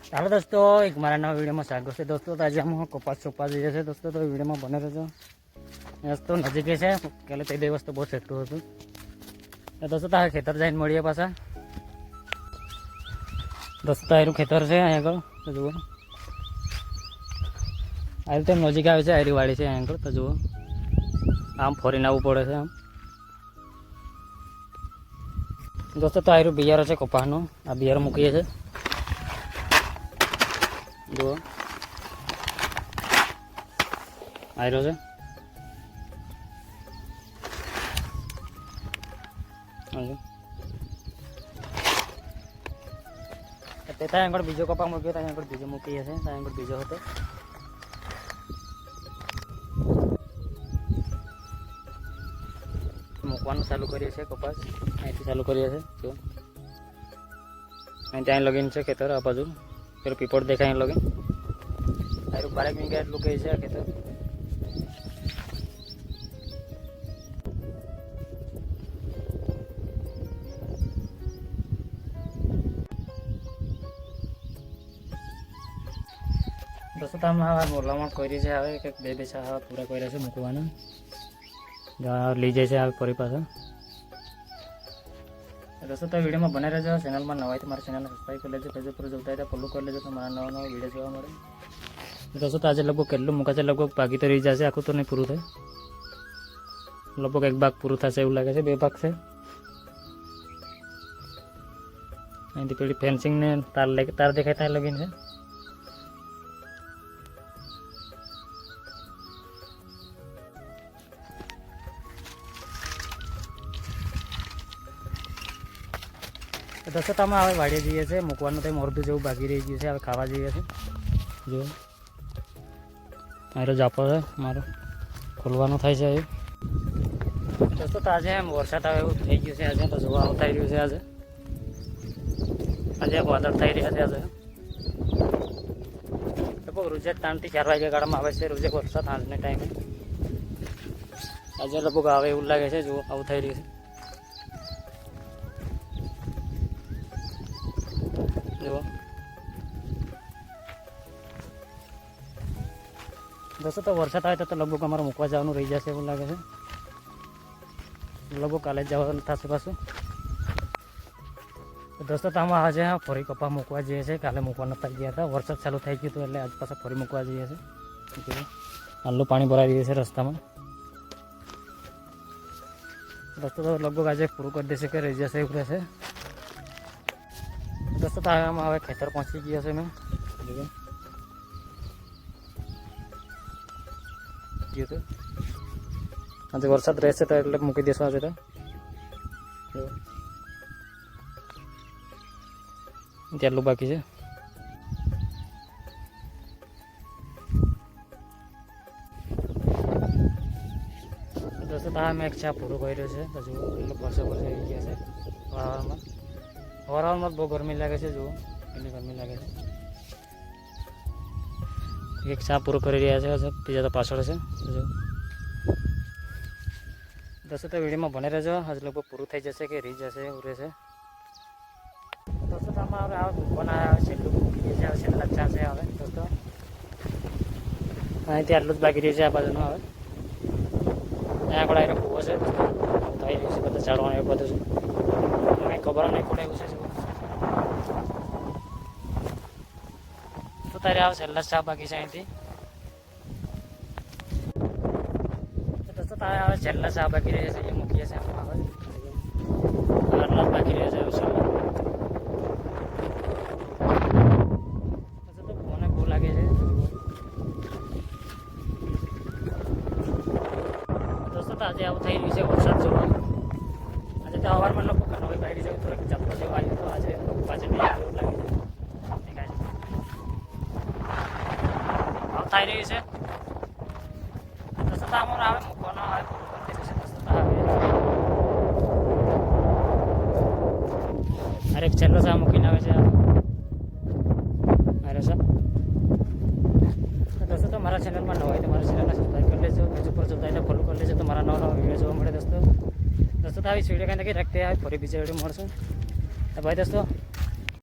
Hello दोस्तों, एक मारा नवा वीडियो में स्वागत है दोस्तों। तो आज हम कपास सोपा जाइए छे दोस्तों, तो वीडियो में बने रहो। दोस्तों नजीक है पहले ते दिवस तो बहुत सेटू हतुं। दोस्तों तो खेतर जाइन मळीए पाछा। दोस्तों आयरू खेतर है अहीं આગળ तो जुओ आ रीते नजीक आवे छे। आयरी वाड़ी है अहीं આગળ तो जुओ आम फरीने आववुं पड़े छे आम। दोस्तों तो आयरू बियारो छे कपासनो। आ बियारो मूकीए छे जुओ आयरो छे। ત્યાં આગળ બીજો કપા મૂક્યો, ત્યાં આગળ બીજો મૂકીએ છીએ, ત્યાં આગળ બીજો હતો। મૂકવાનું ચાલુ કરીએ છીએ કપાસ, અહીંથી ચાલુ કરીએ છીએ જો અહીં ત્યાં લગીન છે ખેતર। આ બાજુ પેલું પીપળ દેખાય અહીં લગીન આયરું 12 વીઘા એટલું કહે છે આ ખેતર। दोस्तों तो हम बोलावण करी है हवे कि बे बेचा पूरा कर्या छे मूकवाना लई जाए छे फरी पाछा। दोस्तों तो वीडियो में बने रहो। चैनल में नवा है तो मारा चैनल सब्सक्राइब कर लीजिए, फेसबुक पर जोता है तो फॉलो कर लीजिए तो मारा नवा नवा वीडियो जोवा मळे। दोस्तों तो आज लगभग केटलुं मूकाशे, लगभग बाकी तो रही जाशे, आखुं तो नहीं पूरुं थाय। लगभग एक भाग पूरुं थशे एवुं लागे छे, बे भाग छे। અહીંથી પેલી ફેન્સિંગ ને તાર દેખાય ત્યાં લગીન છે। दोस्तों तो हमें हवे वाड़िए जईए छे। मूकवानुं टाइम अर्धुं जेवुं बाकी रही गयुं छे, हवे खावा जईए छे। जो मारो जापो छे मारो खोलवानुं थाय छे। दोस्तों तो आज वरसाद आवे एवुं थई गयुं छे। आज तो जोवा आवता रह्युं छे। आज वादळ थई रह्या छे। आज लगभग रोजे 3 થી 4 वाग्या गाळामां आवे छे रोजे वरसाद साँजने टाइमे। आज लगभग आवे एवुं लागे छे। जो आवुं थई रह्युं छे। दोस्तों तो वरसाद आए तो लगभग अमर मूकवा जवानुं रही जशे एवुं लागे छे। लगभग काले जवानुं थशे पाछुं। दोस्तों तो हम आज फरी कपा मूकवा जईए छे। काले मूकवा नता गया था, वरसाद चालू थई गयुं तो एटले आज पाछा फरी मूकवा जईए छे। आलू पाणी भराई रह्युं छे रस्ता में। दोस्तों तो लगभग आज पूरुं करी देशे के रही जशे एवुं रहेशे। दोस्तों तो हम हवे खेतर पहोंची गया छे। मैं तो आज वरसाद रहेशे तो एटले मूकी देशुं आज तो त्याटલું बाकी है। दोस्तों तो मैं एक छा पूरो कर्यो छे। हजू एटले परसे परसे आई गया छे। वारावार बहुत गर्मी लगे छे। जो एटली गर्मी लगे छे। एक छा पूरो करी रह्या छे। बीजा तो पाछळ छे। जो दोस्तों तो वीडियो में बने रहो। आज लगभग पूरुं थई जशे के रही जशे एवुं रहेशे। दोस्तों तो आमां हवे मूकवाना छेल्लुं मूकी दीए छे। छेल्ला छा छे हवे दोस्तों અહીંથી આટલું જ બાકી રહ્યું છે। આ બાજુનું હવે ત્યાં આગળ આવીને કૂવો છે દોસ્તો થઈ રહ્યું છે બધા ઝાડવાનું એવું બધું છે। કંઈ ખબર નહીં પડે એવું છે। તો તારે આવે છેલ્લા ચા બાકી છે અહીંથી। दोस्तों तारे હવે છેલ્લા ચા બાકી રહે છે એ મૂકીએ છે। હવે આટલા જ બાકી રહે છે હવે છેલ્લા। તો કોને બહુ લાગે છે। दोस्तों तो आज आવું થઈ રહ્યું છે વરસાદ જોવા। આજે તો હવારમાં લોકો કનોઈ બારી જાય થોડુંક ચપ્પલ જેવું આવ્યું તો આજે પાછળ નહીં એવું લાગે છે। દેખાય છે આવું થઈ રહ્યું છે। दोस्तों तो हमारा हवे मूकवानो हवे पूरुं करी दीधुं छे। दोस्तों तो हवे हर एक छेल्लो सा मूकीने आवे छे। अरे सर दोस्तों तो मारा चैनल में नवा है तो मारा चैनल सब्सक्राइब कर लीजिए, फेसबुक पर जोता है तो फॉलो कर लीजिए तो मारा नवा नवा वीडियो जोवा मळे दोस्तों। दोस्तों तो आ वीडियो कहीं रखते हैं फरी बीजा वीडियो मळशुं। बाय दोस्तों।